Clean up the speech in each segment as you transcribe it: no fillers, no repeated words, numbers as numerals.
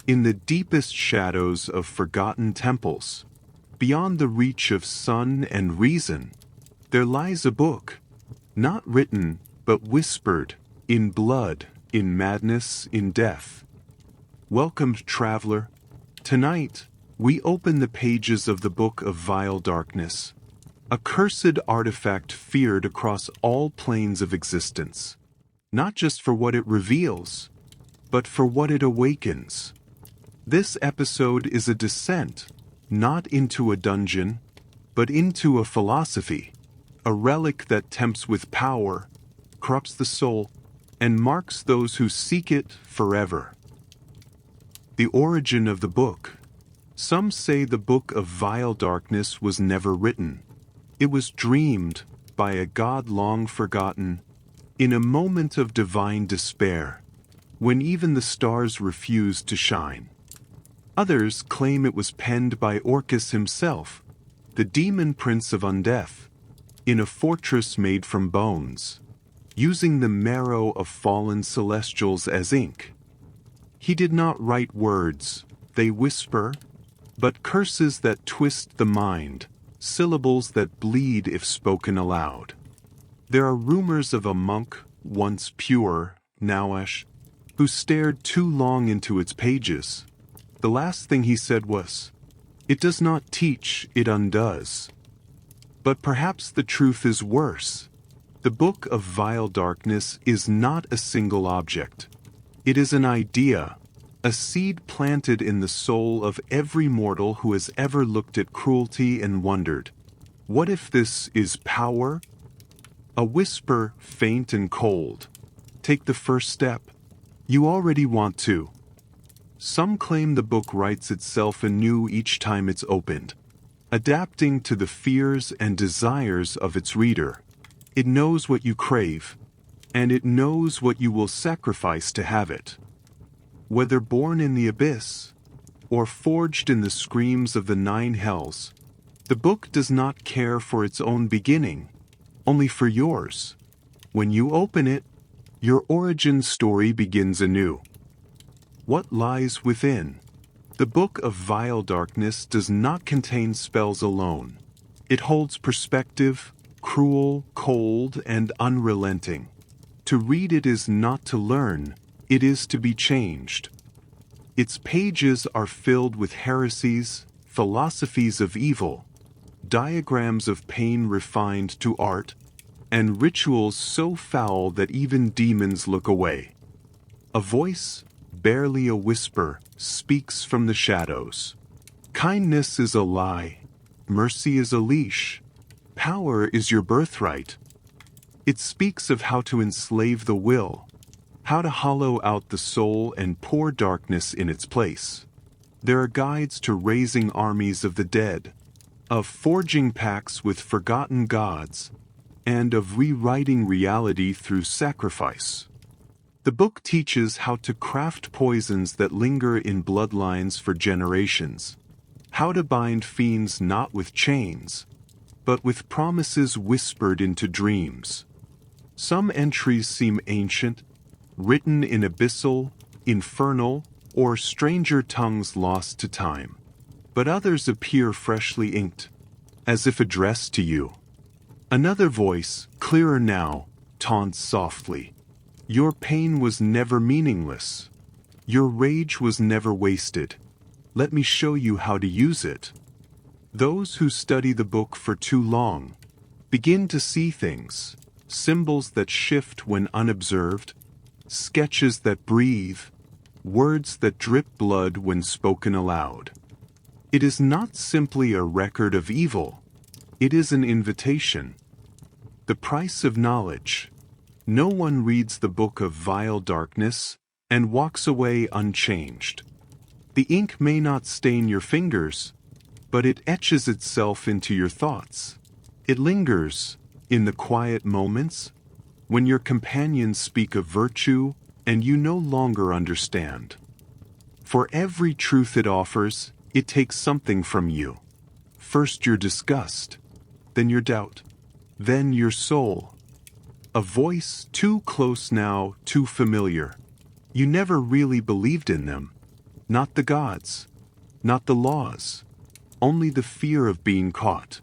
In the deepest shadows of forgotten temples, beyond the reach of sun and reason, there lies a book, not written, but whispered, in blood, in madness, in death. Welcomed traveler, tonight, we open the pages of the Book of Vile Darkness, a cursed artifact feared across all planes of existence, not just for what it reveals, but for what it awakens. This episode is a descent, not into a dungeon, but into a philosophy, a relic that tempts with power, corrupts the soul, and marks those who seek it forever. The origin of the book. Some say the Book of Vile Darkness was never written. It was dreamed by a god long forgotten, in a moment of divine despair, when even the stars refused to shine. Others claim it was penned by Orcus himself, the demon prince of undeath, in a fortress made from bones, using the marrow of fallen celestials as ink. He did not write words, they whisper, but curses that twist the mind, syllables that bleed if spoken aloud. There are rumors of a monk, once pure, now ash, who stared too long into its pages. The last thing he said was, "It does not teach, it undoes." But perhaps the truth is worse. The Book of Vile Darkness is not a single object. It is an idea, a seed planted in the soul of every mortal who has ever looked at cruelty and wondered, what if this is power? A whisper, faint and cold. Take the first step. You already want to. Some claim the book writes itself anew each time it's opened, adapting to the fears and desires of its reader. It knows what you crave, and it knows what you will sacrifice to have it. Whether born in the abyss, or forged in the screams of the 9 hells, the book does not care for its own beginning, only for yours. When you open it, your origin story begins anew. What lies within? The Book of Vile Darkness does not contain spells alone. It holds perspective, cruel, cold, and unrelenting. To read it is not to learn, it is to be changed. Its pages are filled with heresies, philosophies of evil, diagrams of pain refined to art, and rituals so foul that even demons look away. A voice, barely a whisper, speaks from the shadows. Kindness is a lie. Mercy is a leash. Power is your birthright. It speaks of how to enslave the will, how to hollow out the soul and pour darkness in its place. There are guides to raising armies of the dead, of forging pacts with forgotten gods, and of rewriting reality through sacrifice. The book teaches how to craft poisons that linger in bloodlines for generations, how to bind fiends not with chains, but with promises whispered into dreams. Some entries seem ancient, written in abyssal, infernal, or stranger tongues lost to time, but others appear freshly inked, as if addressed to you. Another voice, clearer now, taunts softly. Your pain was never meaningless. Your rage was never wasted. Let me show you how to use it. Those who study the book for too long begin to see things, symbols that shift when unobserved, sketches that breathe, words that drip blood when spoken aloud. It is not simply a record of evil. It is an invitation. The price of knowledge. No one reads the Book of Vile Darkness and walks away unchanged. The ink may not stain your fingers, but it etches itself into your thoughts. It lingers in the quiet moments when your companions speak of virtue and you no longer understand. For every truth it offers, it takes something from you. First your disgust, then your doubt, then your soul. A voice too close now, too familiar. You never really believed in them, Not the gods, not the laws, only the fear of being caught.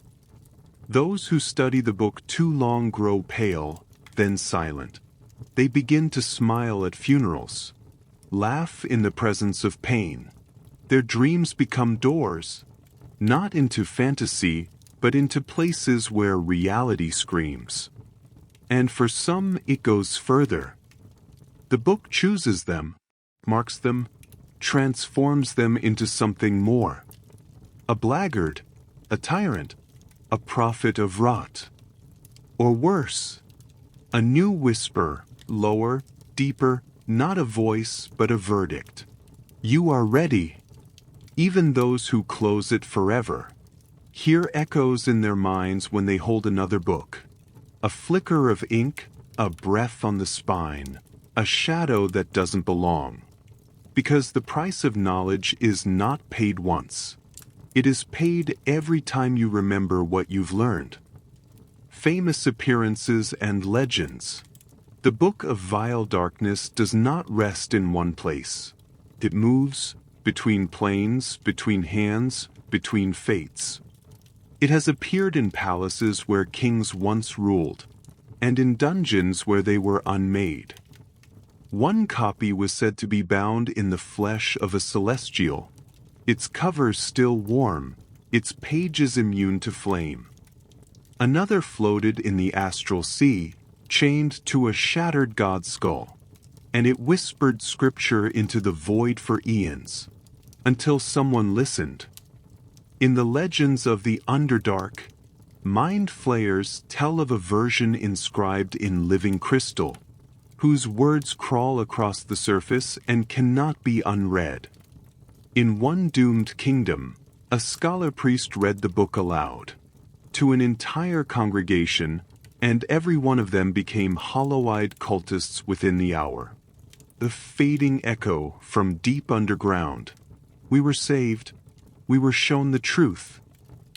Those who study the book too long grow pale, then silent. They begin to smile at funerals, laugh in the presence of pain. Their dreams become doors, not into fantasy, but into places where reality screams. And for some, it goes further. The book chooses them, marks them, transforms them into something more. A blackguard, a tyrant, a prophet of rot. Or worse, a new whisper, lower, deeper, not a voice but a verdict. You are ready. Even those who close it forever hear echoes in their minds when they hold another book. A flicker of ink, a breath on the spine, a shadow that doesn't belong. Because the price of knowledge is not paid once. It is paid every time you remember what you've learned. Famous appearances and legends. The book of vile darkness does not rest in one place. It moves between planes, between hands, between fates. It has appeared in palaces where kings once ruled, and in dungeons where they were unmade. One copy was said to be bound in the flesh of a celestial, its cover still warm, its pages immune to flame. Another floated in the astral sea, chained to a shattered god's skull, and it whispered scripture into the void for eons, until someone listened. In the legends of the Underdark, mind flayers tell of a version inscribed in living crystal, whose words crawl across the surface and cannot be unread. In one doomed kingdom, a scholar priest read the book aloud to an entire congregation, and every one of them became hollow-eyed cultists within the hour. The fading echo from deep underground. We were saved. We were shown the truth.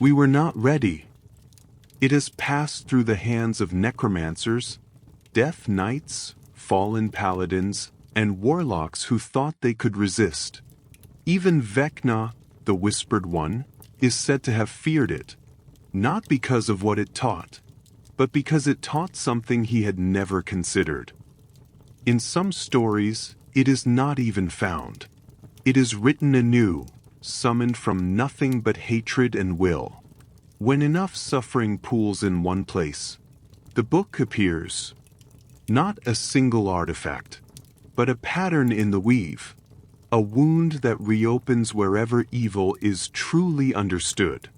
We were not ready. It has passed through the hands of necromancers, death knights, fallen paladins, and warlocks who thought they could resist. Even Vecna, the Whispered One, is said to have feared it, not because of what it taught, but because it taught something he had never considered. In some stories, it is not even found. It is written anew, summoned from nothing but hatred and will. When enough suffering pools in one place, the book appears. Not a single artifact, but a pattern in the weave, a wound that reopens wherever evil is truly understood.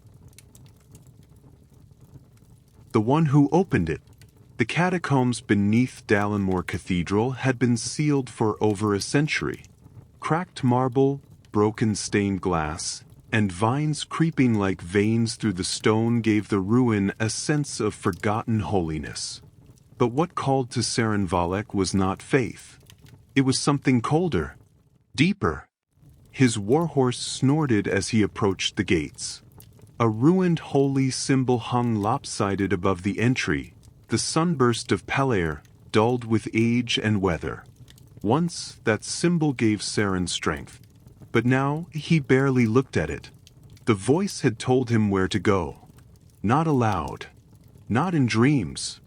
The one who opened it, the catacombs beneath Dallinmore Cathedral, had been sealed for over a century. Cracked marble, broken stained glass, and vines creeping like veins through the stone gave the ruin a sense of forgotten holiness. But what called to Sarinvalik was not faith. It was something colder, deeper. His warhorse snorted as he approached the gates. A ruined holy symbol hung lopsided above the entry, the sunburst of Palair, dulled with age and weather. Once that symbol gave Sarin strength, but now he barely looked at it. The voice had told him where to go. Not aloud, not in dreams,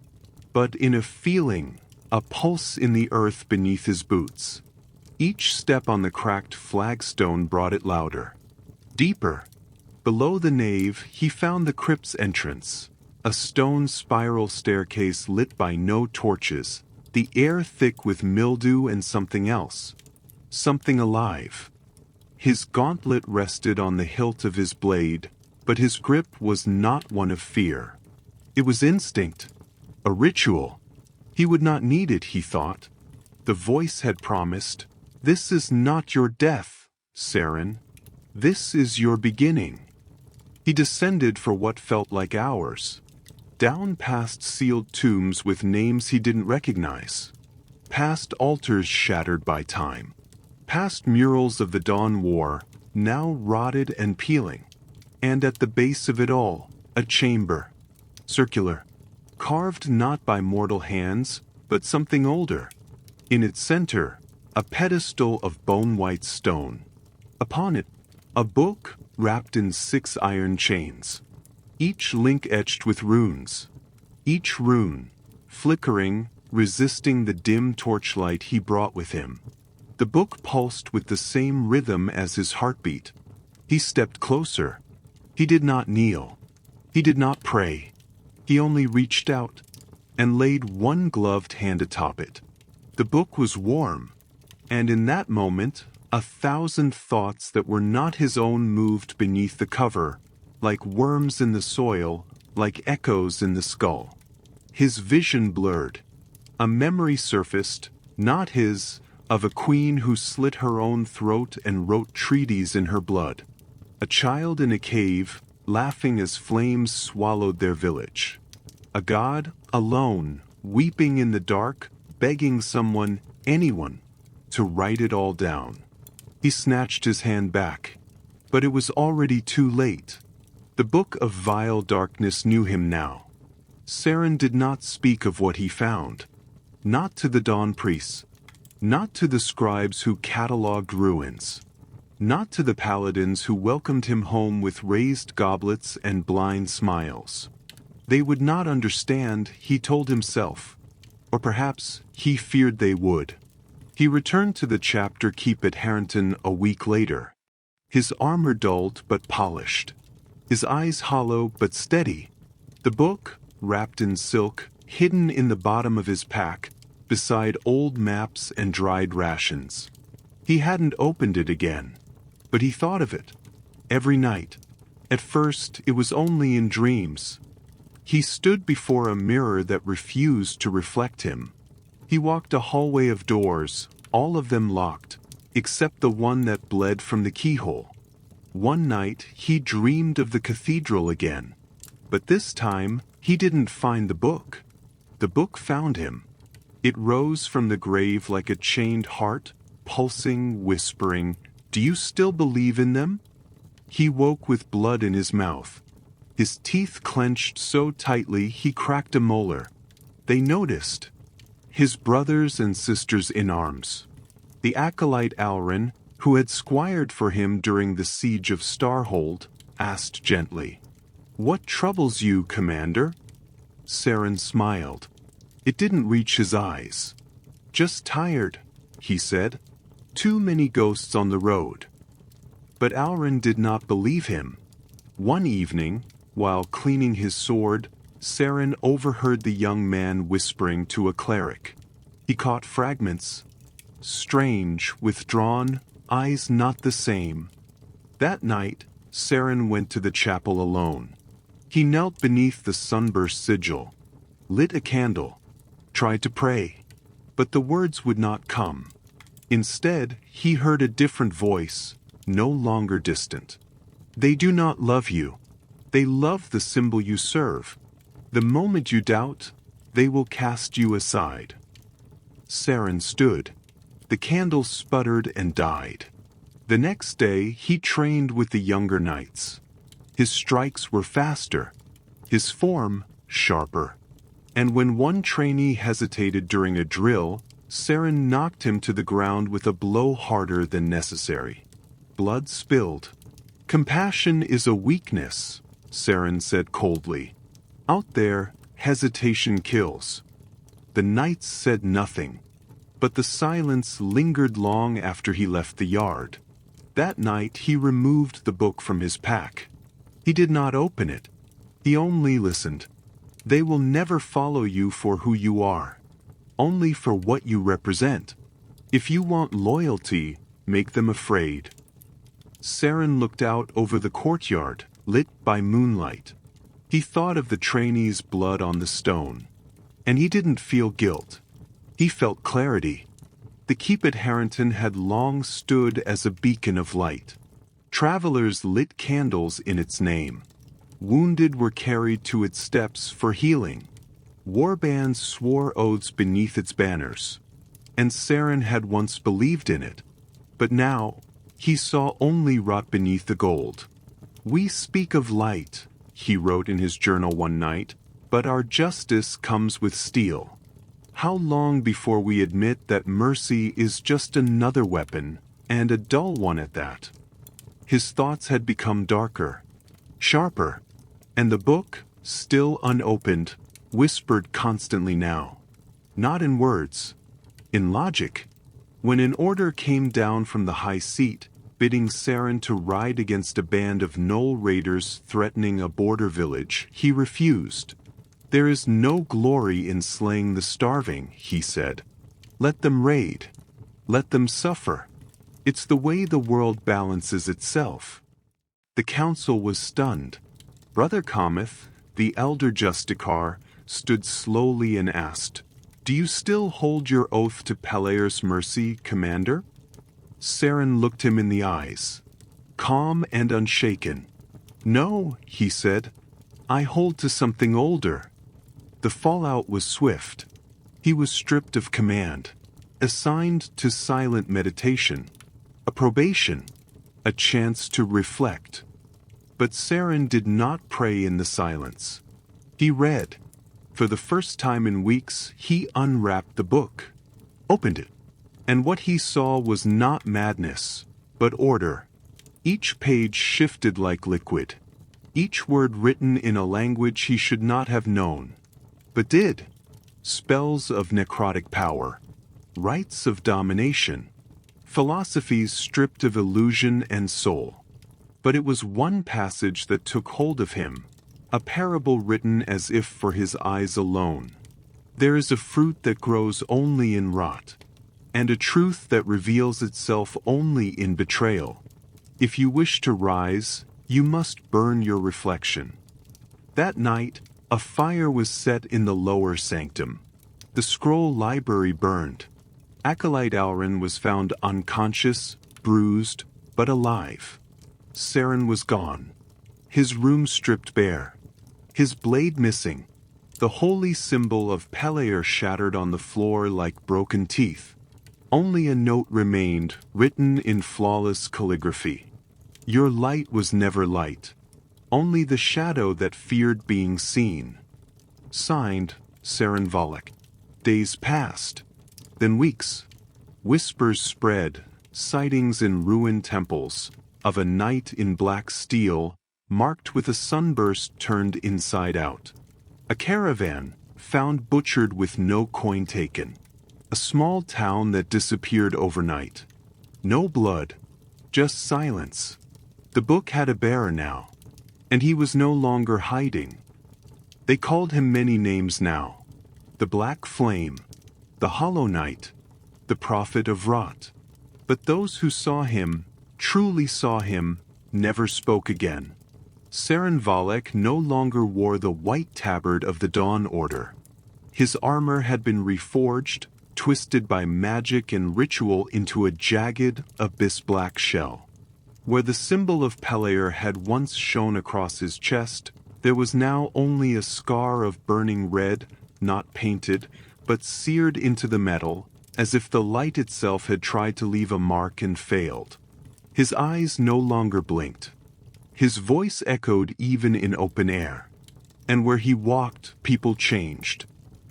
but in a feeling, a pulse in the earth beneath his boots. Each step on the cracked flagstone brought it louder. Deeper. Below the nave, he found the crypt's entrance, a stone spiral staircase lit by no torches, the air thick with mildew and something else. Something alive. His gauntlet rested on the hilt of his blade, but his grip was not one of fear. It was instinct. A ritual. He would not need it, he thought. The voice had promised, "This is not your death, Sarin. This is your beginning." He descended for what felt like hours. Down past sealed tombs with names he didn't recognize. Past altars shattered by time. Past murals of the Dawn War, now rotted and peeling. And at the base of it all, a chamber. Circular. Carved not by mortal hands, but something older. In its center, a pedestal of bone-white stone. Upon it, a book wrapped in 6 iron chains, each link etched with runes, each rune flickering, resisting the dim torchlight he brought with him. The book pulsed with the same rhythm as his heartbeat. He stepped closer. He did not kneel. He did not pray. He only reached out and laid one gloved hand atop it. The book was warm, and in that moment, 1,000 thoughts that were not his own moved beneath the cover, like worms in the soil, like echoes in the skull. His vision blurred. A memory surfaced, not his, of a queen who slit her own throat and wrote treaties in her blood. A child in a cave, laughing as flames swallowed their village. A god, alone, weeping in the dark, begging someone, anyone, to write it all down. He snatched his hand back. But it was already too late. The book of vile darkness knew him now. Sarin did not speak of what he found. Not to the dawn priests. Not to the scribes who catalogued ruins. Not to the paladins who welcomed him home with raised goblets and blind smiles. They would not understand, he told himself. Or perhaps he feared they would. He returned to the chapter keep at Harrington a week later. His armor dulled but polished. His eyes hollow but steady. The book, wrapped in silk, hidden in the bottom of his pack, beside old maps and dried rations. He hadn't opened it again. But he thought of it. Every night. At first, it was only in dreams. He stood before a mirror that refused to reflect him. He walked a hallway of doors, all of them locked, except the one that bled from the keyhole. One night, he dreamed of the cathedral again. But this time, he didn't find the book. The book found him. It rose from the grave like a chained heart, pulsing, whispering, "Do you still believe in them?" He woke with blood in his mouth. His teeth clenched so tightly he cracked a molar. They noticed. His brothers and sisters in arms. The acolyte Alrin, who had squired for him during the siege of Starhold, asked gently, "What troubles you, Commander?" Sarin smiled. It didn't reach his eyes. "Just tired," he said. "Too many ghosts on the road." But Alrin did not believe him. One evening, while cleaning his sword, Sarin overheard the young man whispering to a cleric. He caught fragments. Strange, withdrawn, eyes not the same. That night, Sarin went to the chapel alone. He knelt beneath the sunburst sigil, lit a candle, tried to pray. But the words would not come. Instead, he heard a different voice, no longer distant. "They do not love you. They love the symbol you serve. The moment you doubt, they will cast you aside." Sarin stood. The candle sputtered and died. The next day, he trained with the younger knights. His strikes were faster, his form sharper. And when one trainee hesitated during a drill, Sarin knocked him to the ground with a blow harder than necessary. Blood spilled. "Compassion is a weakness," Sarin said coldly. "Out there, hesitation kills." The knights said nothing, but the silence lingered long after he left the yard. That night he removed the book from his pack. He did not open it. He only listened. They will never follow you for who you are, only for what you represent. If you want loyalty, make them afraid. Sarin looked out over the courtyard, lit by moonlight. He thought of the trainee's blood on the stone. And he didn't feel guilt. He felt clarity. The keep at Harrington had long stood as a beacon of light. Travelers lit candles in its name. Wounded were carried to its steps for healing. Warbands swore oaths beneath its banners. And Sarin had once believed in it. But now, he saw only rot beneath the gold. "We speak of light," he wrote in his journal one night, "but our justice comes with steel. How long before we admit that mercy is just another weapon, and a dull one at that?" His thoughts had become darker, sharper, and the book, still unopened, whispered constantly now. Not in words, in logic. When an order came down from the high seat, bidding Sarin to ride against a band of Knoll raiders threatening a border village, he refused. There is no glory in slaying the starving, he said. Let them raid. Let them suffer. It's the way the world balances itself. The council was stunned. Brother Cometh, the elder Justicar, stood slowly and asked, "Do you still hold your oath to Peleus' mercy, Commander?" Sarin looked him in the eyes, calm and unshaken. "No," he said, "I hold to something older." The fallout was swift. He was stripped of command, assigned to silent meditation, a probation, a chance to reflect. But Sarin did not pray in the silence. He read. For the first time in weeks, he unwrapped the book, opened it, and what he saw was not madness, but order. Each page shifted like liquid, each word written in a language he should not have known, but did. Spells of necrotic power, rites of domination, philosophies stripped of illusion and soul. But it was one passage that took hold of him, a parable written as if for his eyes alone. There is a fruit that grows only in rot, and a truth that reveals itself only in betrayal. If you wish to rise, you must burn your reflection. That night, a fire was set in the lower sanctum. The scroll library burned. Acolyte Alrin was found unconscious, bruised, but alive. Sarin was gone. His room stripped bare. His blade missing. The holy symbol of Peleus shattered on the floor like broken teeth. Only a note remained, written in flawless calligraphy. Your light was never light. Only the shadow that feared being seen. Signed, Sarinvalik. Days passed. Then weeks. Whispers spread, sightings in ruined temples, of a knight in black steel, marked with a sunburst turned inside out. A caravan, found butchered with no coin taken. A small town that disappeared overnight. No blood, just silence. The book had a bearer now, and he was no longer hiding. They called him many names now. The Black Flame, the Hollow Knight, the Prophet of Rot. But those who saw him, truly saw him, never spoke again. Sarinvalik no longer wore the white tabard of the Dawn Order. His armor had been reforged, twisted by magic and ritual into a jagged, abyss-black shell. Where the symbol of Peleus had once shone across his chest, there was now only a scar of burning red, not painted, but seared into the metal, as if the light itself had tried to leave a mark and failed. His eyes no longer blinked. His voice echoed even in open air. And where he walked, people changed.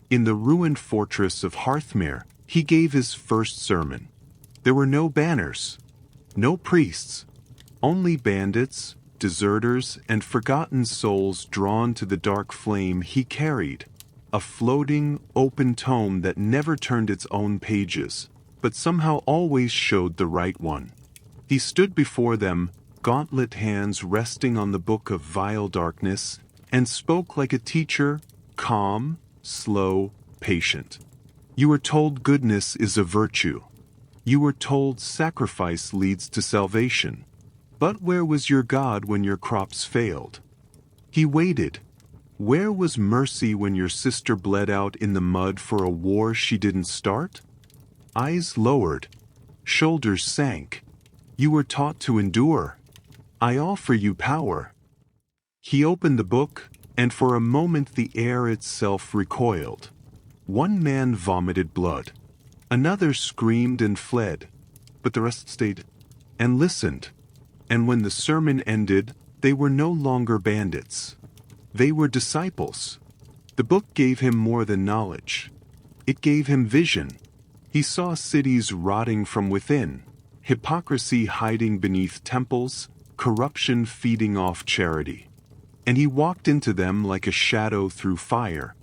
In the ruined fortress of Hearthmere, he gave his first sermon. There were no banners, no priests, only bandits, deserters, and forgotten souls drawn to the dark flame he carried. A floating, open tome that never turned its own pages, but somehow always showed the right one. He stood before them, gauntlet hands resting on the book of vile darkness, and spoke like a teacher, calm, slow, patient. You were told goodness is a virtue. You were told sacrifice leads to salvation. But where was your God when your crops failed? He waited. Where was mercy when your sister bled out in the mud for a war she didn't start? Eyes lowered, shoulders sank. You were taught to endure. I offer you power. He opened the book, and for a moment the air itself recoiled. One man vomited blood. Another screamed and fled. But the rest stayed and listened. And when the sermon ended, they were no longer bandits. They were disciples. The book gave him more than knowledge. It gave him vision. He saw cities rotting from within, hypocrisy hiding beneath temples, corruption feeding off charity. And he walked into them like a shadow through fire.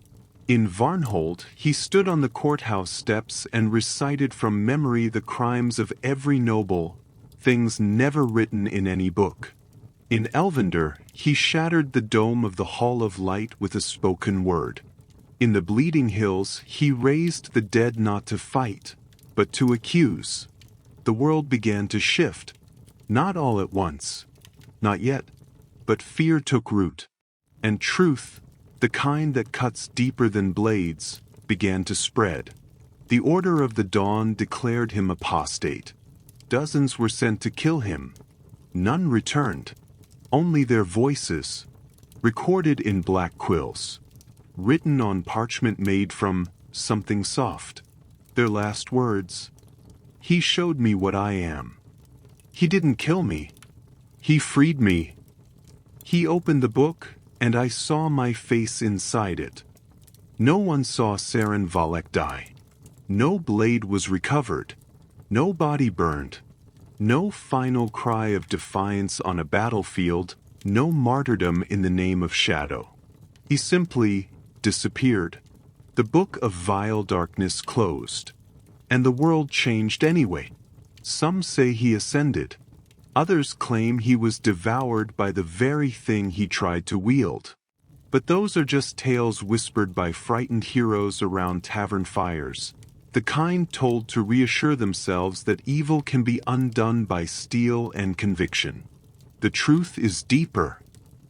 In Varnhold, he stood on the courthouse steps and recited from memory the crimes of every noble, things never written in any book. In Elvender, he shattered the dome of the Hall of Light with a spoken word. In the Bleeding Hills, he raised the dead not to fight, but to accuse. The world began to shift, not all at once, not yet, but fear took root, and truth, the kind that cuts deeper than blades, began to spread. The Order of the Dawn declared him apostate. Dozens were sent to kill him. None returned. Only their voices, recorded in black quills, written on parchment made from something soft. Their last words, "He showed me what I am. He didn't kill me. He freed me. He opened the book, and I saw my face inside it." No one saw Sarinvalik die. No blade was recovered. No body burned. No final cry of defiance on a battlefield. No martyrdom in the name of shadow. He simply disappeared. The book of vile darkness closed. And the world changed anyway. Some say he ascended. Others claim he was devoured by the very thing he tried to wield. But those are just tales whispered by frightened heroes around tavern fires, the kind told to reassure themselves that evil can be undone by steel and conviction. The truth is deeper,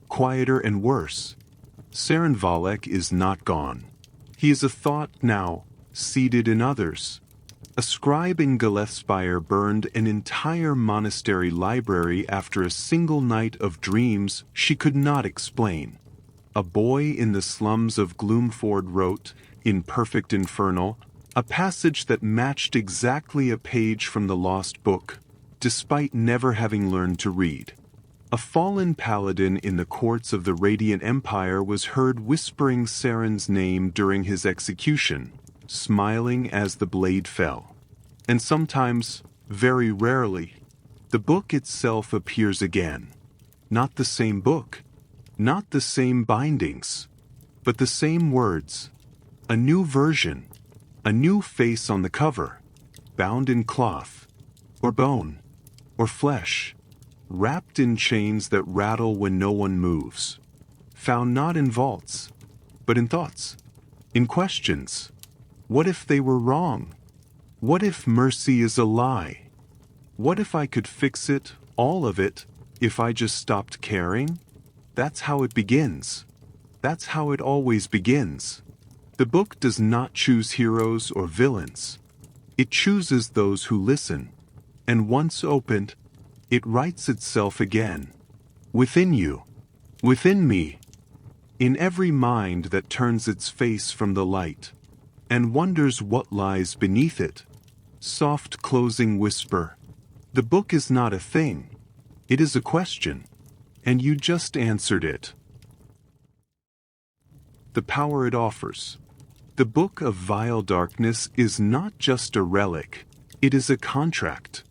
quieter and worse. Sarinvalik is not gone. He is a thought now, seated in others. A scribe in Gillespire burned an entire monastery library after a single night of dreams she could not explain. A boy in the slums of Gloomford wrote, in Perfect Infernal, a passage that matched exactly a page from the lost book, despite never having learned to read. A fallen paladin in the courts of the Radiant Empire was heard whispering Saren's name during his execution, smiling as the blade fell. And sometimes, very rarely, the book itself appears again. Not the same book, not the same bindings, but the same words. A new version, a new face on the cover, bound in cloth, or bone, or flesh, wrapped in chains that rattle when no one moves. Found not in vaults, but in thoughts, in questions. What if they were wrong? What if mercy is a lie? What if I could fix it, all of it, if I just stopped caring? That's how it begins. That's how it always begins. The book does not choose heroes or villains. It chooses those who listen. And once opened, it writes itself again. Within you. Within me. In every mind that turns its face from the light and wonders what lies beneath it. Soft closing whisper. The book is not a thing. It is a question. And you just answered it. The power it offers. The Book of Vile Darkness is not just a relic. It is a contract.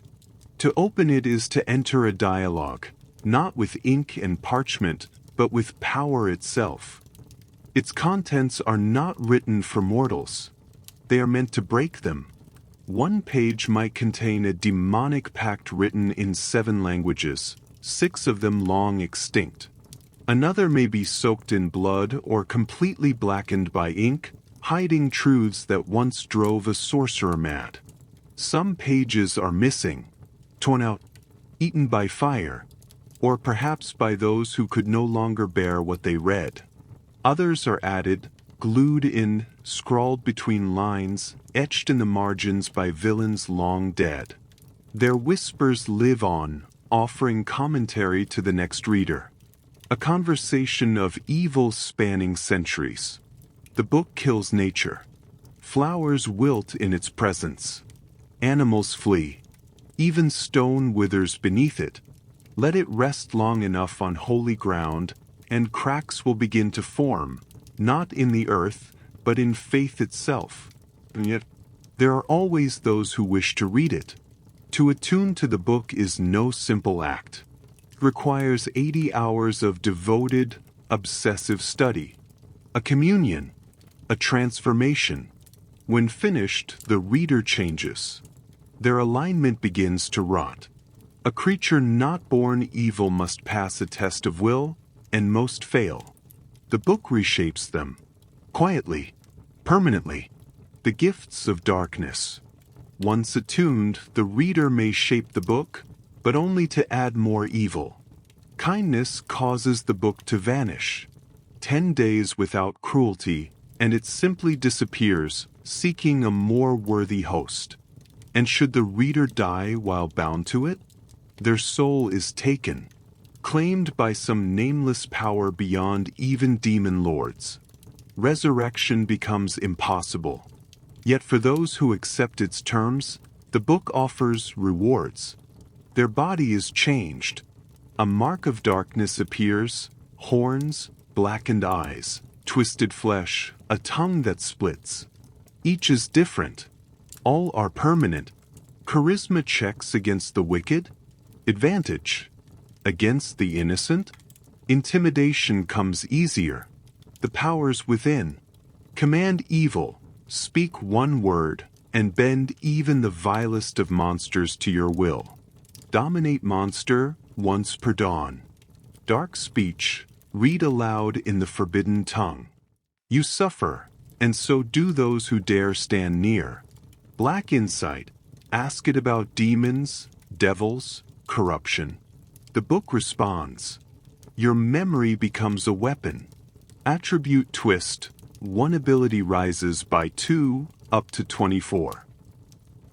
To open it is to enter a dialogue, not with ink and parchment, but with power itself. Its contents are not written for mortals. They are meant to break them. One page might contain a demonic pact written in 7 languages, 6 of them long extinct. Another may be soaked in blood or completely blackened by ink, hiding truths that once drove a sorcerer mad. Some pages are missing, torn out, eaten by fire, or perhaps by those who could no longer bear what they read. Others are added, glued in, scrawled between lines, etched in the margins by villains long dead. Their whispers live on, offering commentary to the next reader. A conversation of evil spanning centuries. The book kills nature. Flowers wilt in its presence. Animals flee. Even stone withers beneath it. Let it rest long enough on holy ground, and cracks will begin to form, not in the earth, but in faith itself. And yet, there are always those who wish to read it. To attune to the book is no simple act. requires 80 hours of devoted, obsessive study, a communion, a transformation. When finished, the reader changes. Their alignment begins to rot. A creature not born evil must pass a test of will, and most fail. The book reshapes them, quietly, permanently. The gifts of darkness. Once attuned, the reader may shape the book, but only to add more evil. Kindness causes the book to vanish. 10 days without cruelty, and it simply disappears, seeking a more worthy host. And should the reader die while bound to it, their soul is taken, claimed by some nameless power beyond even demon lords. Resurrection becomes impossible. Yet for those who accept its terms, the book offers rewards. Their body is changed. A mark of darkness appears, horns, blackened eyes, twisted flesh, a tongue that splits. Each is different. All are permanent. Charisma checks against the wicked. Advantage. Against the innocent. Intimidation comes easier. The powers within. Command evil. Speak one word, and bend even the vilest of monsters to your will. Dominate monster, once per dawn. Dark speech, read aloud in the forbidden tongue. You suffer, and so do those who dare stand near. Black insight, ask it about demons, devils, corruption. The book responds. Your memory becomes a weapon. Attribute twist, one ability rises by 2, up to 24.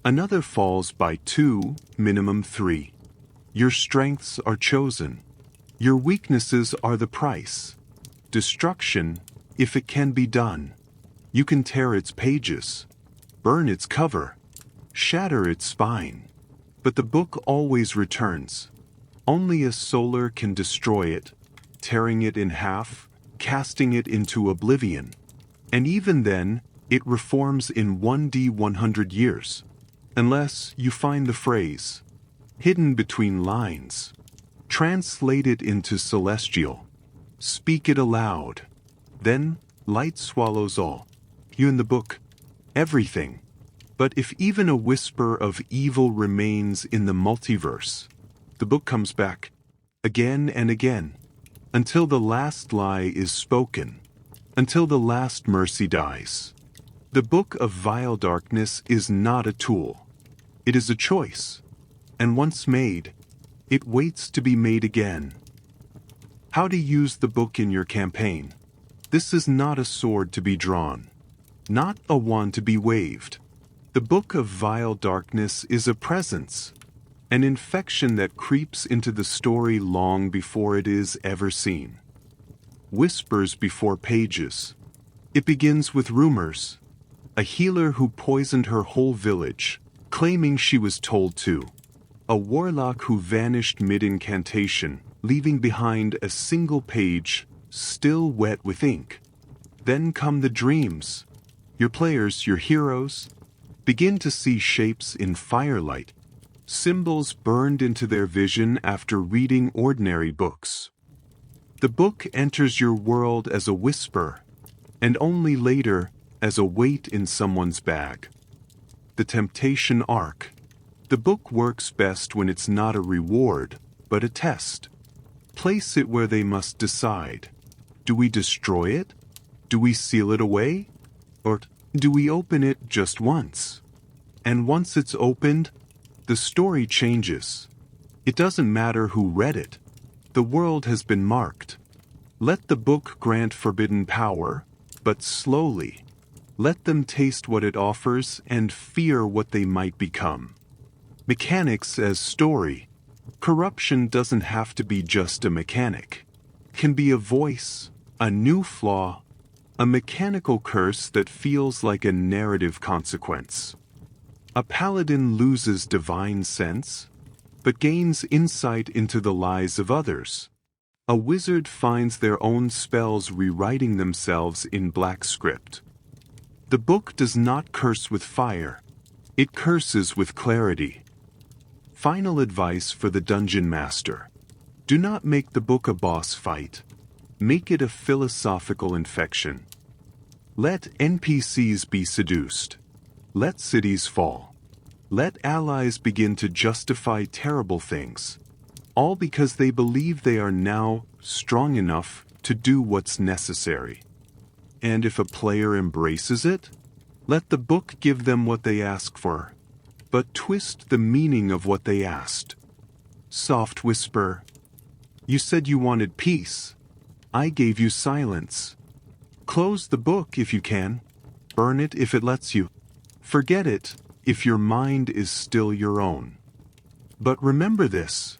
Another falls by 2, minimum 3. Your strengths are chosen. Your weaknesses are the price. Destruction, if it can be done. You can tear its pages, burn its cover, shatter its spine. But the book always returns. Only a solar can destroy it, tearing it in half, casting it into oblivion. And even then, it reforms in 1D 100 years. Unless you find the phrase, hidden between lines. Translate it into celestial. Speak it aloud. Then, light swallows all. You in the book, everything. But if even a whisper of evil remains in the multiverse, the book comes back, again and again, until the last lie is spoken. Until the last mercy dies. The book of vile darkness is not a tool. It is a choice. And once made, it waits to be made again. How to use the book in your campaign. This is not a sword to be drawn. Not a wand to be waved. The book of vile darkness is a presence. An infection that creeps into the story long before it is ever seen. Whispers before pages. It begins with rumors. A healer who poisoned her whole village, claiming she was told to. A warlock who vanished mid-incantation, leaving behind a single page, still wet with ink. Then come the dreams. Your players, your heroes, begin to see shapes in firelight, symbols burned into their vision after reading ordinary books. The book enters your world as a whisper, and only later as a weight in someone's bag. The temptation arc. The book works best when it's not a reward, but a test. Place it where they must decide. Do we destroy it? Do we seal it away? Or do we open it just once? And once it's opened, the story changes. It doesn't matter who read it. The world has been marked. Let the book grant forbidden power, but slowly. Let them taste what it offers and fear what they might become. Mechanics as story. Corruption doesn't have to be just a mechanic. It can be a voice, a new flaw, a mechanical curse that feels like a narrative consequence. A paladin loses divine sense, but gains insight into the lies of others. A wizard finds their own spells rewriting themselves in black script. The book does not curse with fire. It curses with clarity. Final advice for the dungeon master. Do not make the book a boss fight. Make it a philosophical infection. Let NPCs be seduced. Let cities fall. Let allies begin to justify terrible things. All because they believe they are now strong enough to do what's necessary. And if a player embraces it, let the book give them what they ask for, but twist the meaning of what they asked. Soft whisper. You said you wanted peace. I gave you silence. Close the book if you can. Burn it if it lets you. Forget it if your mind is still your own. But remember this.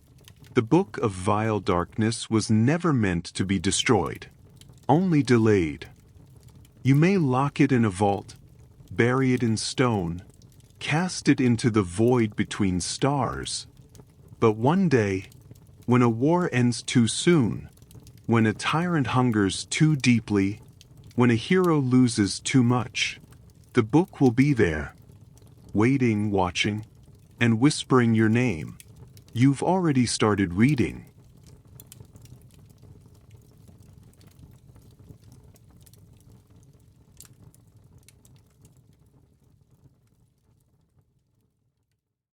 The book of vile darkness was never meant to be destroyed, only delayed. You may lock it in a vault, bury it in stone, cast it into the void between stars. But one day, when a war ends too soon, when a tyrant hungers too deeply, when a hero loses too much, the book will be there, waiting, watching, and whispering your name. You've already started reading.